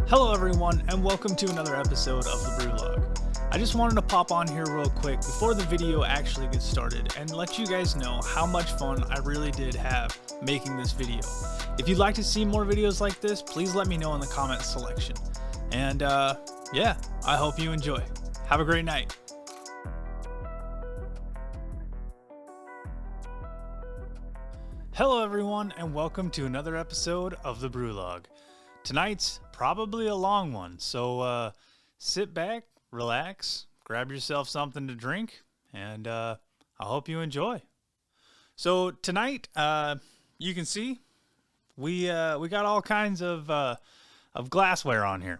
Hello everyone, and welcome to another episode of the Brew Log. I just wanted to pop on here real quick before the video actually gets started and let you guys know how much fun I really did have making this video. If you'd like to see more videos like this, please let me know in the comment section. And yeah, I hope you enjoy. Have a great night. Hello everyone, and welcome to another episode of the Brew Log. Tonight's probably a long one, so sit back, relax, grab yourself something to drink, and I hope you enjoy. So tonight, you can see we got all kinds of glassware on here.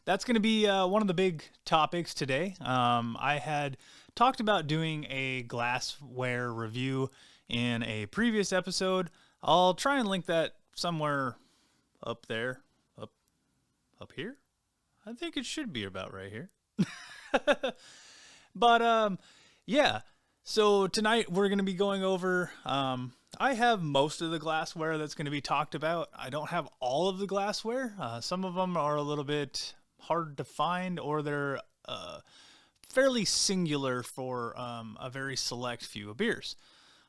That's going to be one of the big topics today. I had talked about doing a glassware review in a previous episode. I'll try and link that somewhere up there, up here. I think it should be about right here. But yeah, so tonight we're going to be going over, I have most of the glassware that's going to be talked about. I don't have all of the glassware. Some of them are a little bit hard to find, or they're fairly singular for a very select few of beers.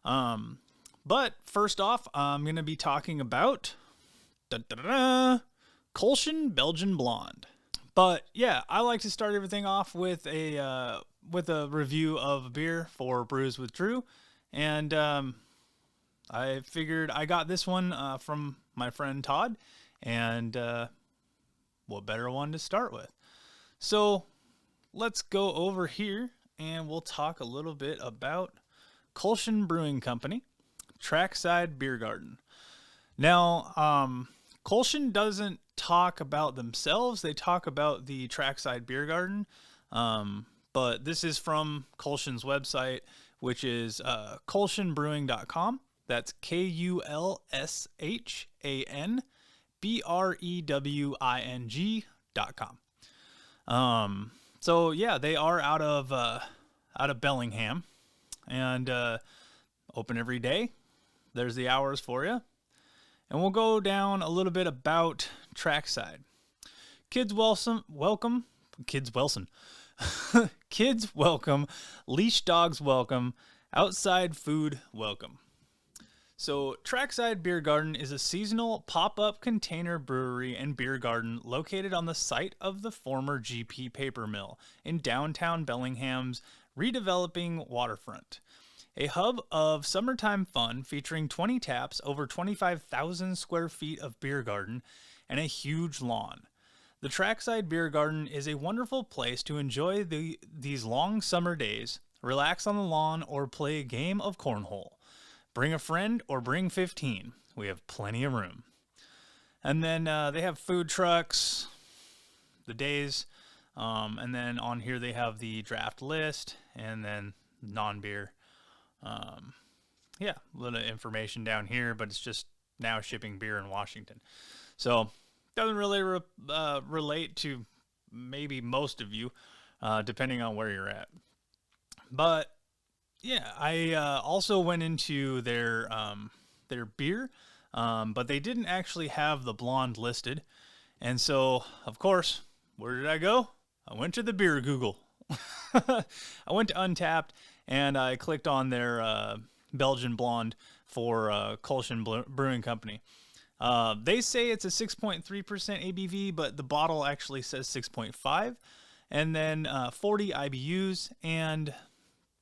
But first off, I'm going to be talking about Kulshan Belgian Blonde. But yeah, I like to start everything off with a review of a beer for Brews with Drew, and I figured I got this one from my friend Todd, and what better one to start with? So let's go over here and we'll talk a little bit about Kulshan Brewing Company, Trackside Beer Garden. Now, Kulshan doesn't talk about themselves. They talk about the Trackside Beer Garden. But this is from Kulshan's website, which is kulshanbrewing.com. That's KULSHANBREWING.com. So yeah, they are out of Bellingham, and open every day. There's the hours for you. And we'll go down a little bit about Trackside. Kids welcome. Kids welcome. Leash dogs welcome. Outside food welcome. So Trackside Beer Garden is a seasonal pop-up container brewery and beer garden located on the site of the former GP paper mill in downtown Bellingham's redeveloping waterfront. A hub of summertime fun featuring 20 taps, over 25,000 square feet of beer garden, and a huge lawn. The Trackside Beer Garden is a wonderful place to enjoy these long summer days, relax on the lawn, or play a game of cornhole. Bring a friend or bring 15. We have plenty of room. And then they have food trucks, the days, and then on here they have the draft list, and then non-beer. Yeah, a little information down here, but it's just now shipping beer in Washington. So, doesn't really relate to maybe most of you, depending on where you're at. But, yeah, I also went into their beer, but they didn't actually have the blonde listed. And so, of course, where did I go? I went to the beer Google. I went to Untappd, and I clicked on their Belgian Blonde for Kulshan Brewing Company. They say it's a 6.3% ABV, but the bottle actually says 6.5, and then 40 IBUs, and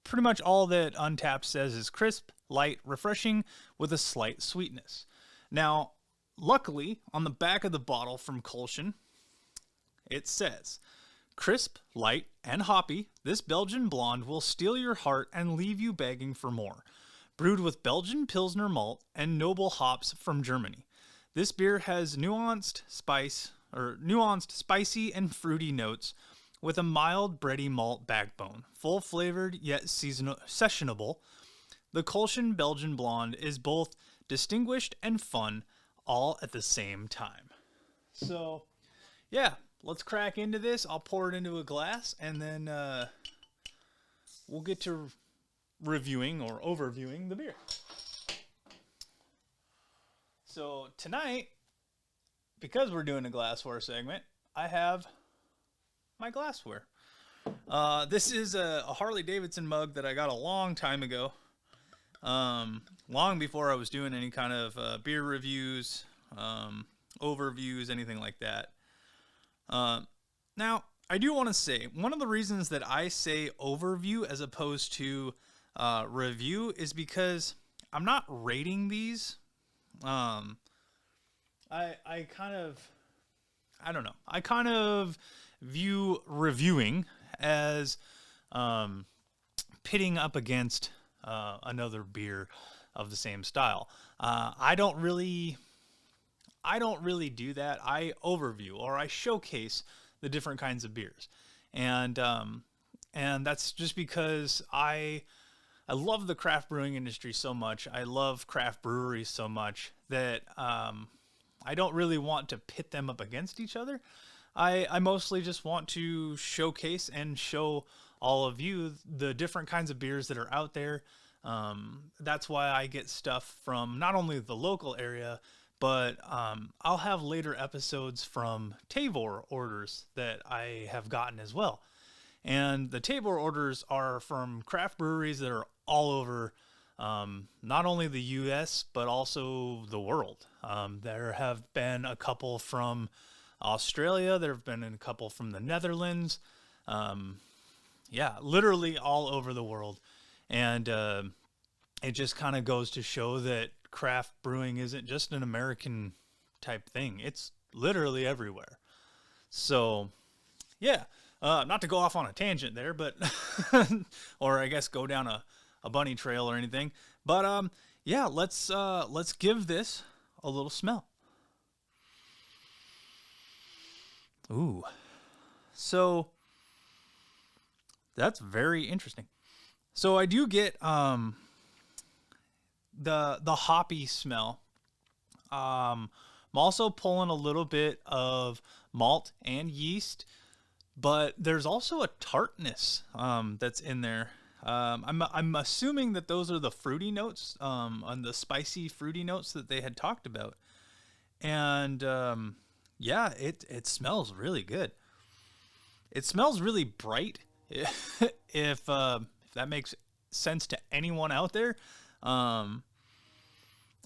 pretty much all that Untappd says is crisp, light, refreshing, with a slight sweetness. Now, luckily, on the back of the bottle from Kulshan, it says, crisp, light, and hoppy, this Belgian Blonde will steal your heart and leave you begging for more. Brewed with Belgian Pilsner malt and noble hops from Germany. This beer has nuanced, spicy, and fruity notes with a mild bready malt backbone, full-flavored yet sessionable. The Kulshan Belgian Blonde is both distinguished and fun, all at the same time. So, yeah, let's crack into this. I'll pour it into a glass, and then we'll get to reviewing or overviewing the beer. So tonight, because we're doing a glassware segment, I have my glassware. This is a Harley Davidson mug that I got a long time ago. Long before I was doing any kind of beer reviews, overviews, anything like that. Now, I do want to say, one of the reasons that I say overview as opposed to review is because I'm not rating these. I don't know. I kind of view reviewing as pitting up against another beer of the same style. I don't really do that. I overview, or I showcase the different kinds of beers, and that's just because I love the craft brewing industry so much. I love craft breweries so much that I don't really want to pit them up against each other. I mostly just want to showcase and show all of you the different kinds of beers that are out there. That's why I get stuff from not only the local area, but I'll have later episodes from Tavor orders that I have gotten as well. And the Tavor orders are from craft breweries that are all over not only the U.S., but also the world. There have been a couple from Australia. There have been a couple from the Netherlands. Yeah, literally all over the world. And it just kind of goes to show that craft brewing isn't just an American type thing. It's literally everywhere. So, yeah, not to go off on a tangent there, but or I guess go down a bunny trail or anything. But yeah, let's give this a little smell. Ooh, so that's very interesting. So I do get the hoppy smell. I'm also pulling a little bit of malt and yeast, but there's also a tartness that's in there. I'm assuming that those are the fruity notes, on the spicy fruity notes that they had talked about. And yeah, it smells really good. It smells really bright. If that makes sense to anyone out there.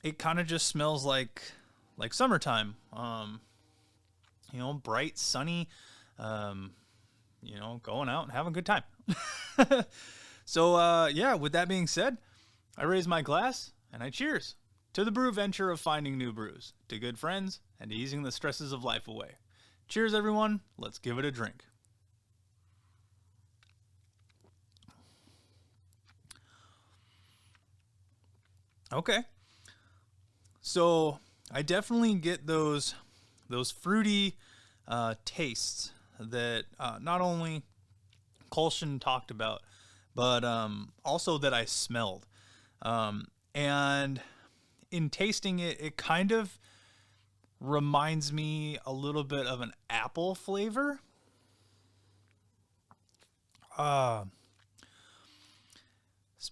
It kind of just smells like summertime. Bright, sunny, going out and having a good time. So, yeah, with that being said, I raise my glass and I cheers to the brew venture of finding new brews, to good friends, and to easing the stresses of life away. Cheers, everyone. Let's give it a drink. Okay. So I definitely get those fruity tastes that not only Kulshan talked about, but also that I smelled. And in tasting it, it kind of reminds me a little bit of an apple flavor.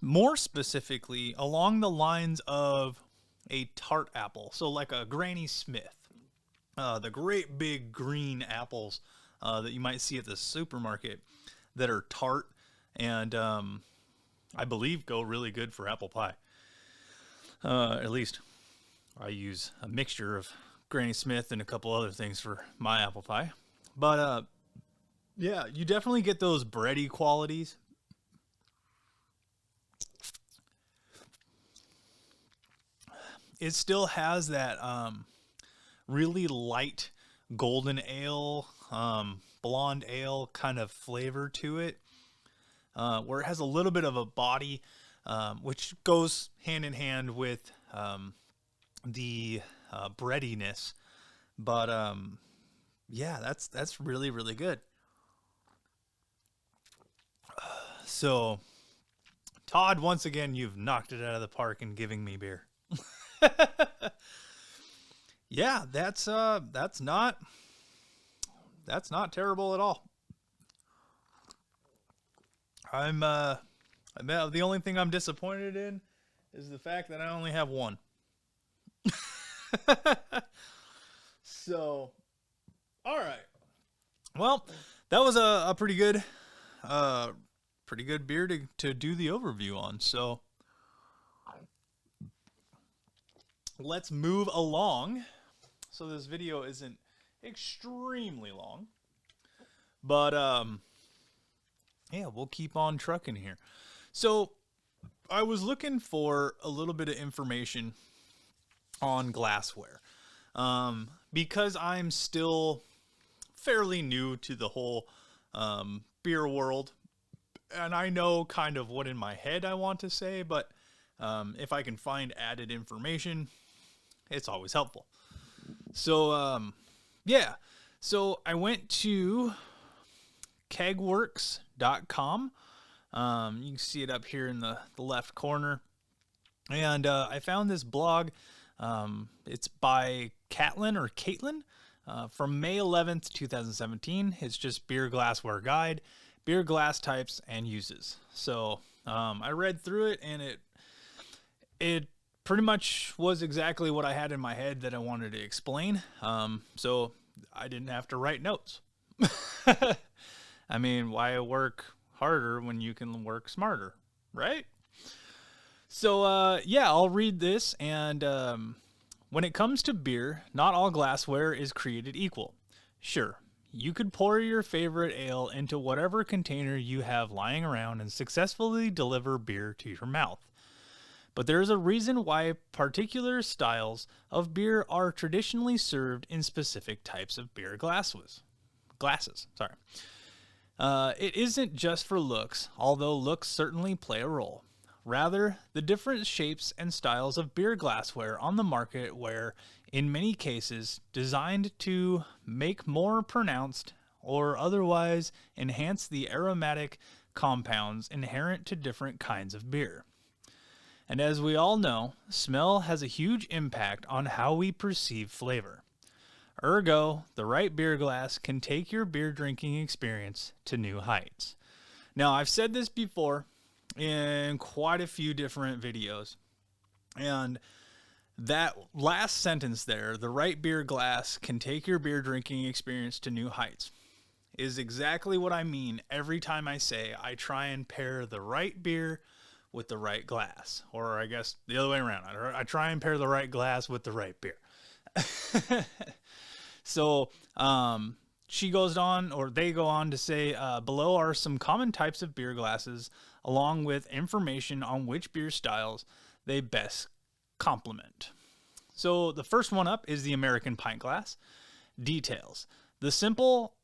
More specifically, along the lines of a tart apple. So like a Granny Smith. The great big green apples that you might see at the supermarket that are tart and I believe go really good for apple pie. At least I use a mixture of Granny Smith and a couple other things for my apple pie. But yeah, you definitely get those bready qualities. It still has that really light golden ale, blonde ale kind of flavor to it, where it has a little bit of a body, which goes hand in hand with the breadiness. But yeah, that's really, really good. So, Todd, once again, you've knocked it out of the park in giving me beer. Yeah, that's not terrible at all. The only thing I'm disappointed in is the fact that I only have one. So, all right. Well, that was a pretty good beer to do the overview on. So let's move along. So this video isn't extremely long, but yeah, we'll keep on trucking here. So I was looking for a little bit of information on glassware, because I'm still fairly new to the whole beer world, and I know kind of what in my head I want to say, but if I can find added information, it's always helpful. So yeah, so I went to kegworks.com. You can see it up here in the left corner, and I found this blog. It's by Caitlin from May 11th, 2017. It's just beer glassware guide, beer glass types and uses. So I read through it, and it pretty much was exactly what I had in my head that I wanted to explain. So I didn't have to write notes. I mean, why work harder when you can work smarter, right? So yeah, I'll read this. And when it comes to beer, not all glassware is created equal. Sure, you could pour your favorite ale into whatever container you have lying around and successfully deliver beer to your mouth. But there is a reason why particular styles of beer are traditionally served in specific types of beer glasses. It isn't just for looks, although looks certainly play a role. Rather, the different shapes and styles of beer glassware on the market were, in many cases, designed to make more pronounced or otherwise enhance the aromatic compounds inherent to different kinds of beer. And as we all know, smell has a huge impact on how we perceive flavor. Ergo, the right beer glass can take your beer drinking experience to new heights. Now, I've said this before in quite a few different videos, and that last sentence there, the right beer glass can take your beer drinking experience to new heights, is exactly what I mean every time I say I try and pair the right beer with the right glass. Or I guess the other way around. I try and pair the right glass with the right beer. So she goes on, or they go on to say, below are some common types of beer glasses, along with information on which beer styles they best complement. So the first one up is the American pint glass. Details. The simple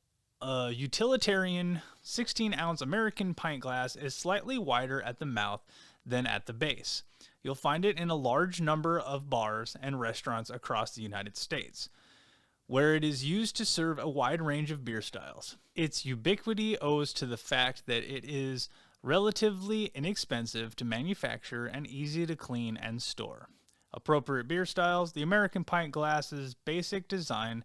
utilitarian 16-ounce American pint glass is slightly wider at the mouth than at the base. You'll find it in a large number of bars and restaurants across the United States, where it is used to serve a wide range of beer styles. Its ubiquity owes to the fact that it is relatively inexpensive to manufacture and easy to clean and store. Appropriate beer styles. The American pint glass's basic design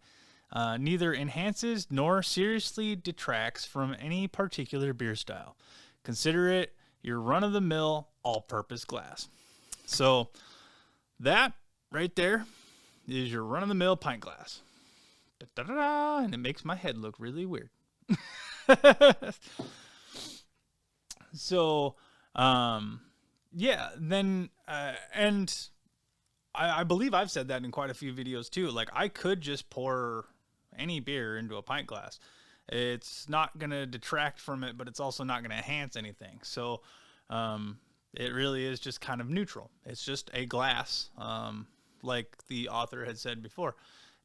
neither enhances nor seriously detracts from any particular beer style. Consider it your run-of-the-mill all-purpose glass. So that right there is your run-of-the-mill pint glass. Da-da-da-da, and it makes my head look really weird. So, yeah, then, and I believe I've said that in quite a few videos too. Like, I could just pour any beer into a pint glass. It's not going to detract from it, but it's also not going to enhance anything. So, it really is just kind of neutral. It's just a glass, like the author had said before.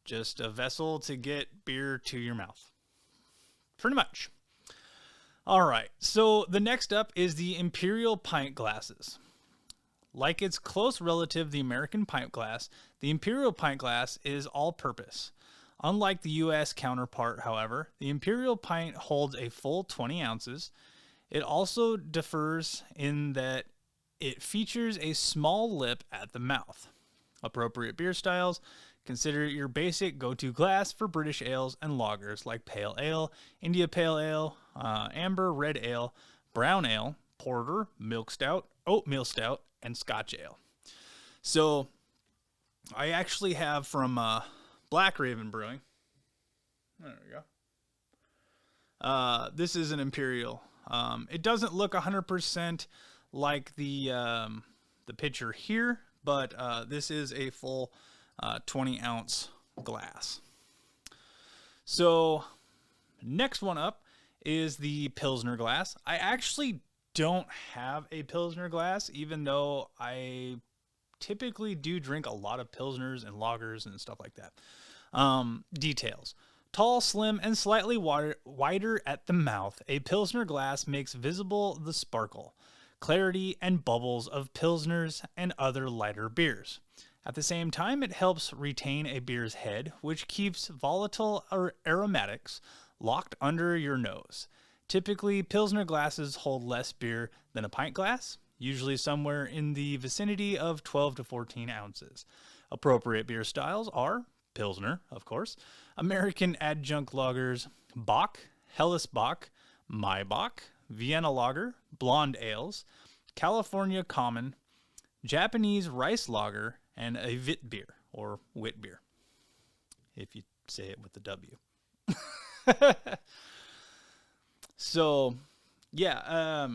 Just a vessel to get beer to your mouth. Pretty much. All right, so the next up is the Imperial pint glasses. Like its close relative, the American pint glass, the Imperial pint glass is all-purpose. Unlike the U.S. counterpart, however, the Imperial pint holds a full 20 ounces. It also differs in that it features a small lip at the mouth. Appropriate beer styles. Consider it your basic go-to glass for British ales and lagers like Pale Ale, India Pale Ale, Amber Red Ale, Brown Ale, Porter, Milk Stout, Oatmeal Stout, and Scotch Ale. So I actually have from Black Raven Brewing. There we go. This is an Imperial. It doesn't look 100% like the pitcher here, but this is a full 20-ounce glass. So next one up is the Pilsner Glass. I actually don't have a Pilsner Glass, even though I typically do drink a lot of Pilsners and lagers and stuff like that. Details. Tall, slim, and slightly wider at the mouth, a Pilsner glass makes visible the sparkle, clarity, and bubbles of Pilsners and other lighter beers. At the same time, it helps retain a beer's head, which keeps volatile aromatics locked under your nose. Typically, Pilsner glasses hold less beer than a pint glass, usually somewhere in the vicinity of 12 to 14 ounces. Appropriate beer styles are Pilsner, of course, American adjunct lagers, Bock, Helles Bock, Maibock, Vienna Lager, Blonde Ales, California Common, Japanese Rice Lager, and a Wit beer, or wit beer, if you say it with the W. So, yeah,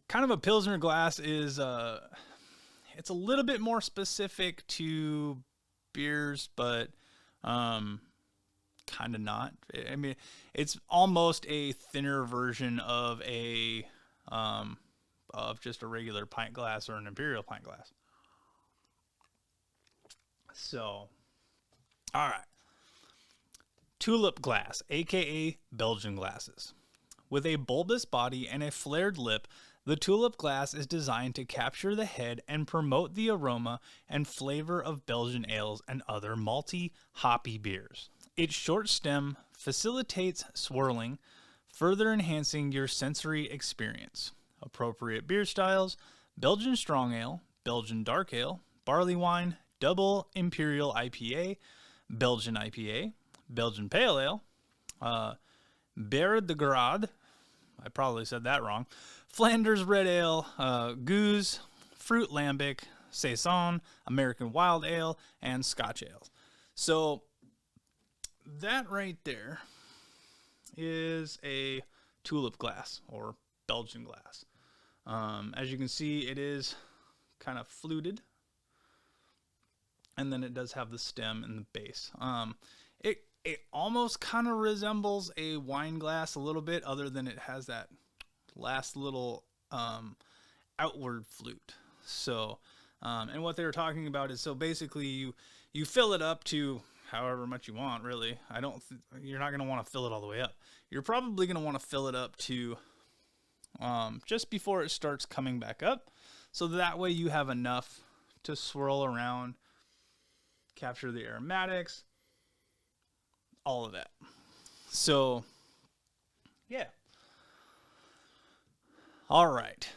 kind of a Pilsner glass is, it's a little bit more specific to beers, but kind of not. I mean, it's almost a thinner version of of just a regular pint glass or an Imperial pint glass. So, all right. Tulip Glass, aka Belgian glasses. With a bulbous body and a flared lip, the Tulip Glass is designed to capture the head and promote the aroma and flavor of Belgian ales and other malty, hoppy beers. Its short stem facilitates swirling, further enhancing your sensory experience. Appropriate beer styles: Belgian Strong Ale, Belgian Dark Ale, Barley Wine, Double Imperial IPA, Belgian IPA, Belgian Pale Ale, Barre de Grade, I probably said that wrong, Flanders Red Ale, Goose, Fruit Lambic, Saison, American Wild Ale, and Scotch Ales. So that right there is a Tulip Glass, or Belgian glass. As you can see, it is kind of fluted, and then it does have the stem and the base. It almost kind of resembles a wine glass a little bit, other than it has that last little outward flute. So, and what they were talking about is, so basically you fill it up to however much you want, really. You're not going to want to fill it all the way up. You're probably going to want to fill it up to just before it starts coming back up, so that way you have enough to swirl around, capture the aromatics, all of that. So, yeah. All right.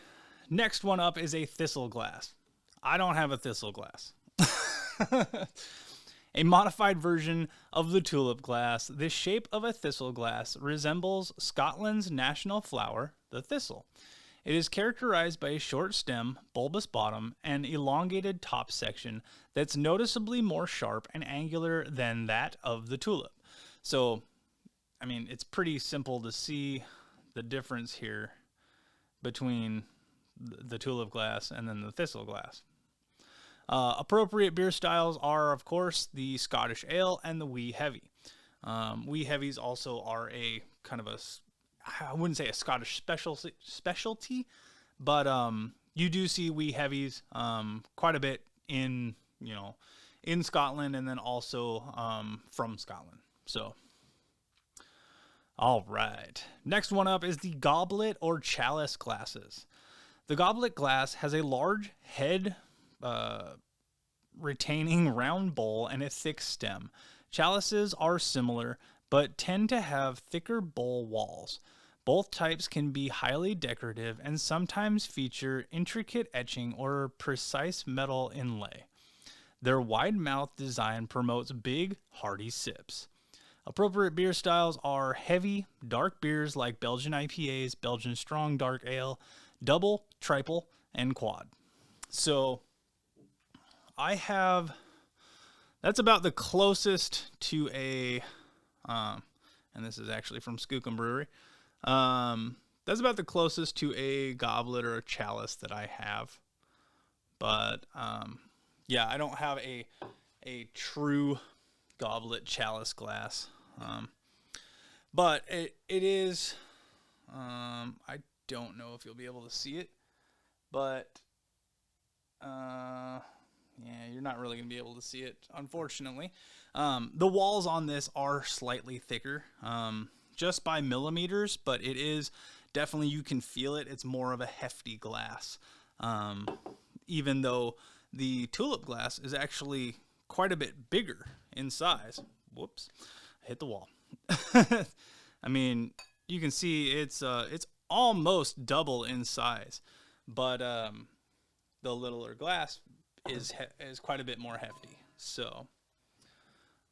Next one up is a Thistle Glass. I don't have a Thistle Glass. A modified version of the Tulip Glass, the shape of a thistle glass resembles Scotland's national flower, the thistle. It is characterized by a short stem, bulbous bottom, and elongated top section that's noticeably more sharp and angular than that of the tulip. So, I mean, it's pretty simple to see the difference here between the Tulip Glass and then the Thistle Glass. Appropriate beer styles are, of course, the Scottish Ale and the Wee Heavy. Wee Heavies also are a kind of I wouldn't say a Scottish specialty, but you do see Wee Heavies quite a bit in Scotland, and then also from Scotland. So, all right. Next one up is the Goblet or Chalice glasses. The Goblet glass has a large head retaining round bowl and a thick stem. Chalices are similar, but tend to have thicker bowl walls. Both types can be highly decorative and sometimes feature intricate etching or precise metal inlay. Their wide mouth design promotes big, hearty sips. Appropriate beer styles are heavy, dark beers like Belgian IPAs, Belgian Strong Dark Ale, Double, Triple, and Quad. So, I have That's about the closest to a, and this is actually from Skookum Brewery. That's about the closest to a goblet or a chalice that I have. But yeah, I don't have a true goblet chalice glass. But it is. I don't know if you'll be able to see it, but yeah, you're not really gonna be able to see it, unfortunately. The walls on this are slightly thicker, just by millimeters, but it is definitely, you can feel it. It's more of a hefty glass, even though the Tulip Glass is actually quite a bit bigger in size. Whoops, I hit the wall. I mean, you can see it's almost double in size, but the littler glass is quite a bit more hefty. So,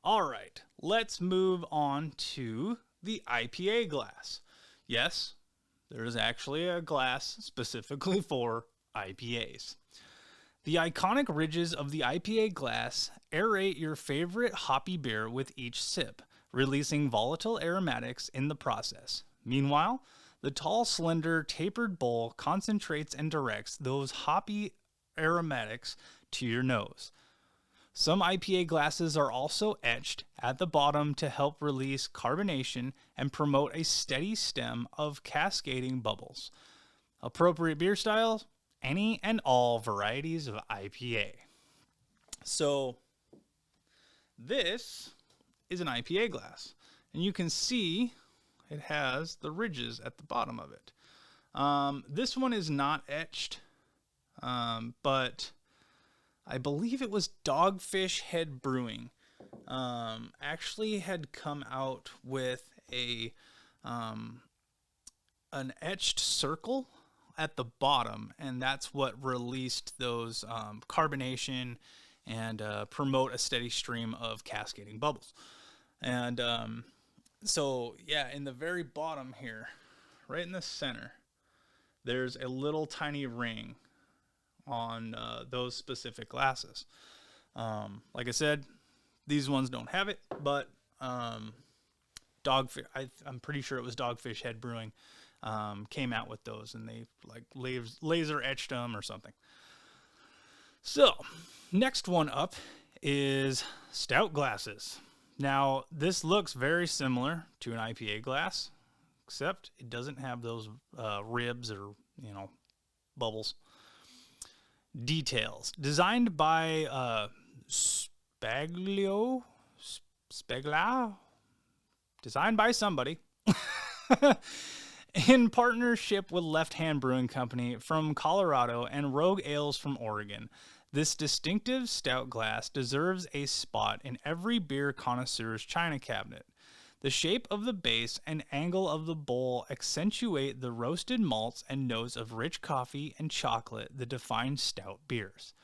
all right, let's move on to the IPA glass. Yes, there is actually a glass specifically for IPAs. The iconic ridges of the IPA glass aerate your favorite hoppy beer with each sip, releasing volatile aromatics in the process. Meanwhile, the tall, slender, tapered bowl concentrates and directs those hoppy aromatics to your nose. Some IPA glasses are also etched at the bottom to help release carbonation and promote a steady stem of cascading bubbles. Appropriate beer styles, any and all varieties of IPA. So, this is an IPA glass, and you can see it has the ridges at the bottom of it. This one is not etched, but I believe it was Dogfish Head Brewing actually had come out with an etched circle at the bottom, and that's what released those carbonation and promote a steady stream of cascading bubbles. And so yeah, in the very bottom here, right in the center, there's a little tiny ring on those specific glasses. Like I said, these ones don't have it, but Dogfish, I'm pretty sure it was Dogfish Head Brewing, came out with those, and they like laser etched them or something. So, next one up is stout glasses. Now, this looks very similar to an IPA glass, except it doesn't have those ribs or, bubbles. Details. Designed by Spagla? Designed by somebody. In partnership with Left Hand Brewing Company from Colorado and Rogue Ales from Oregon, this distinctive stout glass deserves a spot in every beer connoisseur's china cabinet. The shape of the base and angle of the bowl accentuate the roasted malts and notes of rich coffee and chocolate that define stout beers.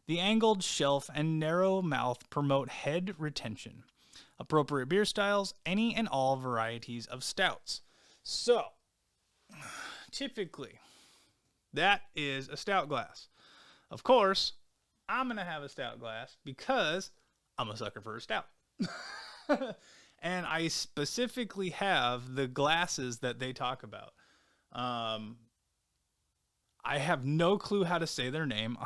The angled shelf and narrow mouth promote head retention. Appropriate beer styles, any and all varieties of stouts. So, typically, that is a stout glass. Of course, I'm going to have a stout glass because I'm a sucker for a stout. And I specifically have the glasses that they talk about. I have no clue how to say their name.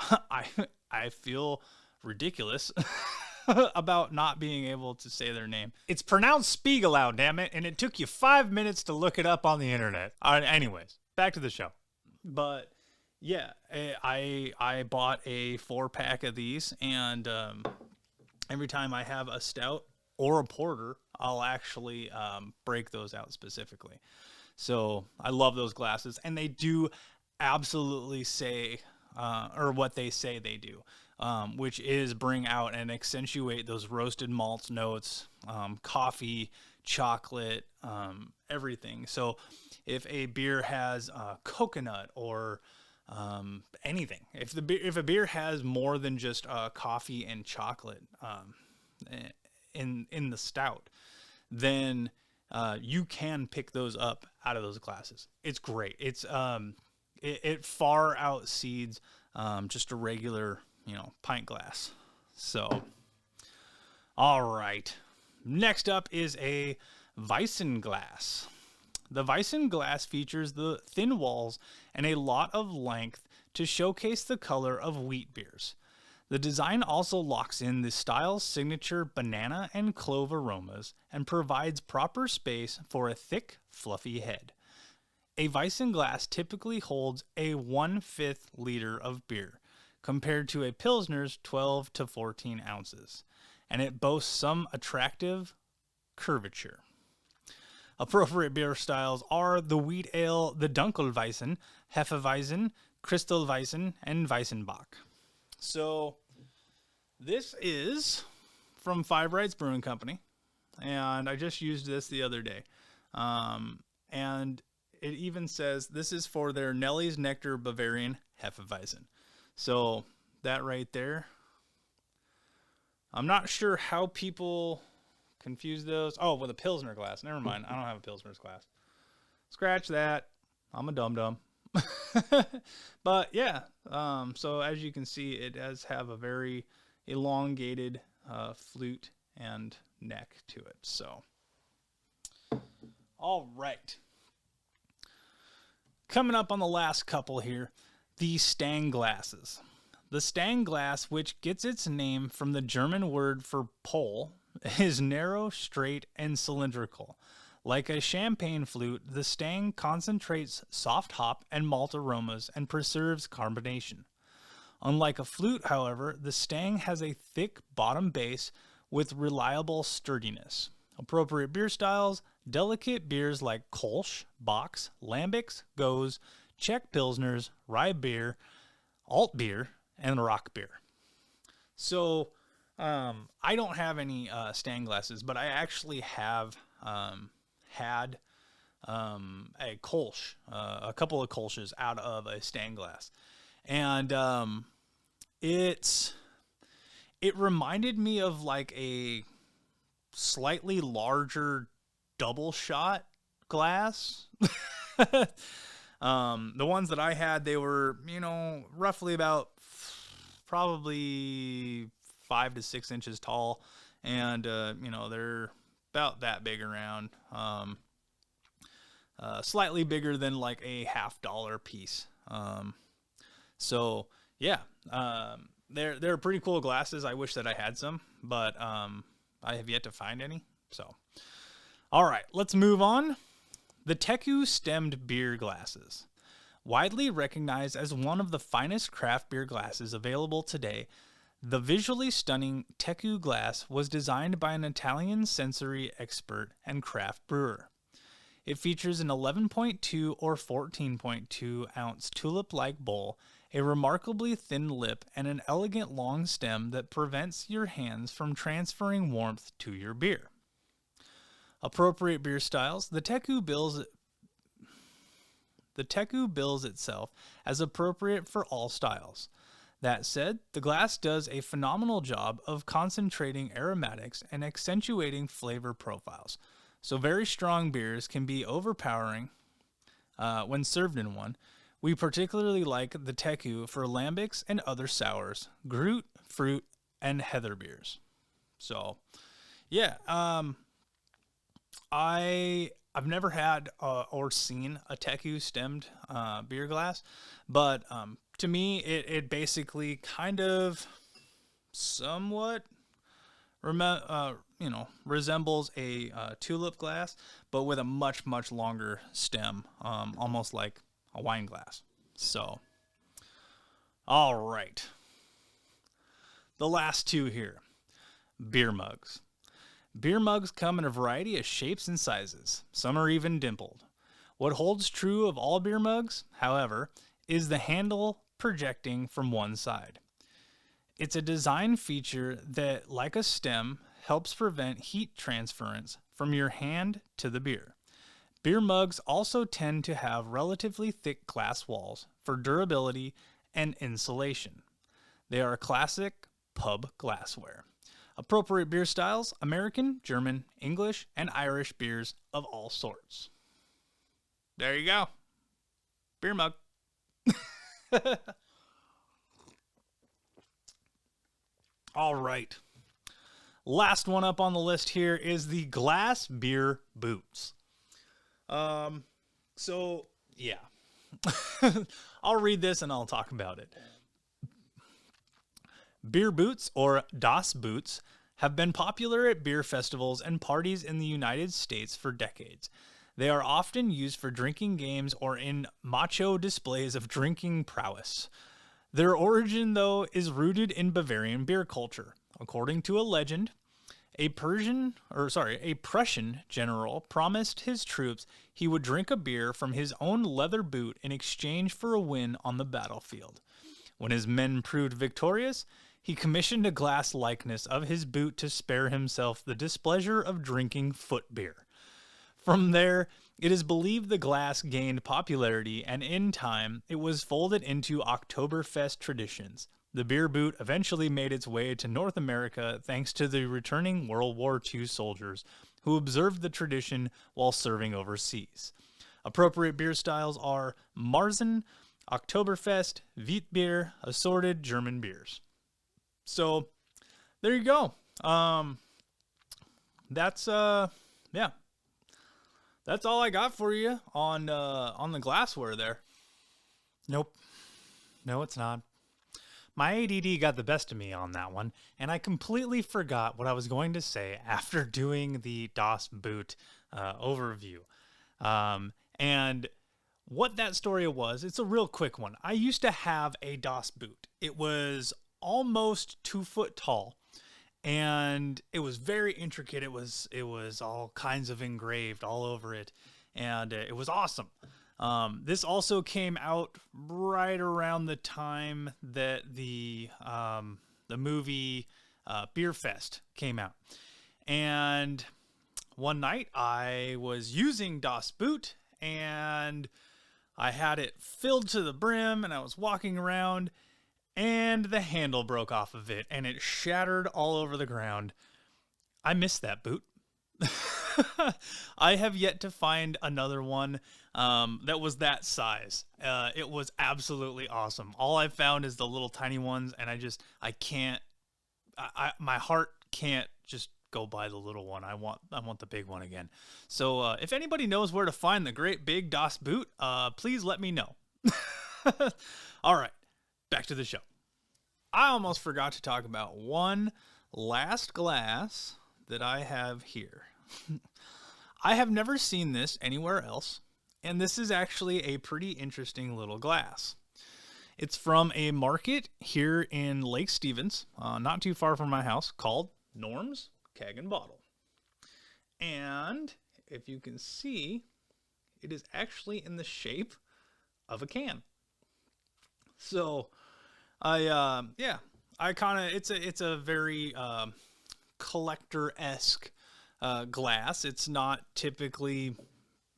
I feel ridiculous about not being able to say their name. It's pronounced Spiegelau, damn it, and it took you 5 minutes to look it up on the internet. Anyways, back to the show. But yeah, I bought a 4-pack of these, and every time I have a stout or a porter, I'll actually break those out specifically. So I love those glasses, and they do absolutely say, or what they say they do, which is bring out and accentuate those roasted malts notes, coffee, chocolate, everything. So if a beer has coconut or anything, if a beer has more than just coffee and chocolate in the stout, then you can pick those up out of those glasses. It's great. It's it far outseeds just a regular pint glass. So All right. Next up is a Weissen Glass. The Weissen Glass features the thin walls and a lot of length to showcase the color of wheat beers. The design also locks in the style's signature banana and clove aromas and provides proper space for a thick, fluffy head. A Weissen glass typically holds a 1/5 liter of beer, compared to a Pilsner's 12 to 14 ounces, and it boasts some attractive curvature. Appropriate beer styles are the wheat ale, the Dunkelweizen, Hefeweizen, Kristallweizen, and Weissenbach. So this is from Five Rights Brewing Company, and I just used this the other day. And it even says this is for their Nelly's Nectar Bavarian Hefeweizen. So that right there, I'm not sure how people confuse those. Oh, with a Pilsner glass. Never mind. I don't have a Pilsner's glass. Scratch that. I'm a dum-dum. But yeah, so as you can see, it does have a very elongated flute and neck to it. So, all right. Coming up on the last couple here, the Stang glasses. The Stang glass, which gets its name from the German word for pole, is narrow, straight, and cylindrical. Like a champagne flute, the Stang concentrates soft hop and malt aromas and preserves carbonation. Unlike a flute, however, the Stang has a thick bottom base with reliable sturdiness. Appropriate beer styles: delicate beers like Kolsch, Box, Lambics, Goes, Czech Pilsners, Rye beer, Alt beer, and Rock beer. So, I don't have any Stang glasses, but I actually have had a Kolsch, a couple of Kolsches out of a Stang glass, and it reminded me of like a slightly larger double shot glass. The ones that I had, they were, roughly about probably 5 to 6 inches tall, and they're about that big around, slightly bigger than like a $50 piece. So yeah, they're pretty cool glasses. I wish that I had some, but I have yet to find any. So, all right, let's move on. The Teku stemmed beer glasses. Widely recognized as one of the finest craft beer glasses available today, the visually stunning Teku Glass was designed by an Italian sensory expert and craft brewer. It features an 11.2 or 14.2 ounce tulip-like bowl, a remarkably thin lip, and an elegant long stem that prevents your hands from transferring warmth to your beer. Appropriate beer styles: the Teku bills itself as appropriate for all styles. That said, the glass does a phenomenal job of concentrating aromatics and accentuating flavor profiles, so very strong beers can be overpowering when served in one. We particularly like the Teku for lambics and other sours, Groot, fruit, and heather beers. So, yeah, I've never had or seen a Teku stemmed beer glass, but to me, it basically kind of somewhat resembles a tulip glass, but with a much, much longer stem, almost like a wine glass. So, all right. The last two here, beer mugs. Beer mugs come in a variety of shapes and sizes. Some are even dimpled. What holds true of all beer mugs, however, is the handle projecting from one side. It's a design feature that, like a stem, helps prevent heat transference from your hand to the beer. Beer mugs also tend to have relatively thick glass walls for durability and insulation. They are a classic pub glassware. Appropriate beer styles: American, German, English, and Irish beers of all sorts. There you go. Beer mug. All right. Last one up on the list here is the glass beer boots. So yeah, I'll read this and I'll talk about it. Beer boots, or Das boots, have been popular at beer festivals and parties in the United States for decades. They are often used for drinking games or in macho displays of drinking prowess. Their origin, though, is rooted in Bavarian beer culture. According to a legend, a Prussian general promised his troops he would drink a beer from his own leather boot in exchange for a win on the battlefield. When his men proved victorious, he commissioned a glass likeness of his boot to spare himself the displeasure of drinking foot beer. From there, it is believed the glass gained popularity, and in time, it was folded into Oktoberfest traditions. The beer boot eventually made its way to North America thanks to the returning World War II soldiers who observed the tradition while serving overseas. Appropriate beer styles are Marzen, Oktoberfest, Witbier, assorted German beers. So, there you go. That's all I got for you on the glassware there. Nope. No, it's not. My ADD got the best of me on that one, and I completely forgot what I was going to say after doing the Das boot overview. And what that story was, it's a real quick one. I used to have a Das boot. It was almost 2 foot tall, and it was very intricate. It was all kinds of engraved all over it, and it was awesome. This also came out right around the time that the movie Beer Fest came out. And one night I was using Das Boot, and I had it filled to the brim, and I was walking around, and the handle broke off of it, and it shattered all over the ground. I missed that boot. I have yet to find another one that was that size. It was absolutely awesome. All I found is the little tiny ones, and my heart can't just go buy the little one. I want the big one again. So if anybody knows where to find the great big Das boot, please let me know. All right, back to the show. I almost forgot to talk about one last glass that I have here. I have never seen this anywhere else, and this is actually a pretty interesting little glass. It's from a market here in Lake Stevens, not too far from my house, called Norm's Keg and Bottle. And if you can see, it is actually in the shape of a can. So it's a very collector-esque glass. It's not typically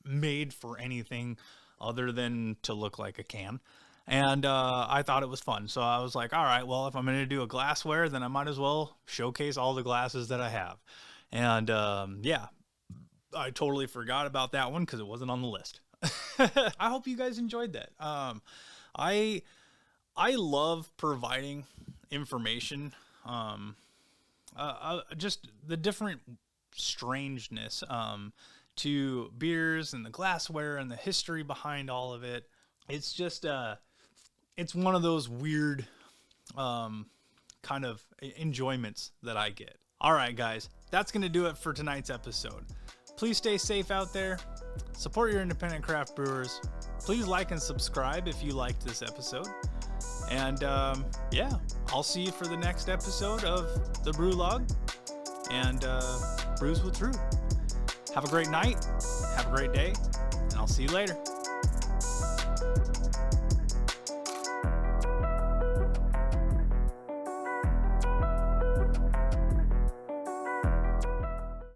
made for anything other than to look like a can. And I thought it was fun. So I was like, all right, well, if I'm going to do a glassware, then I might as well showcase all the glasses that I have. And I totally forgot about that one because it wasn't on the list. I hope you guys enjoyed that. I love providing information, just the different strangeness to beers and the glassware and the history behind all of it. It's just it's one of those weird kind of enjoyments that I get. All right, guys, that's going to do it for tonight's episode. Please stay safe out there. Support your independent craft brewers. Please like and subscribe if you liked this episode. And I'll see you for the next episode of the Brew Log and Brews with Drew. Have a great night. Have a great day. And I'll see you later.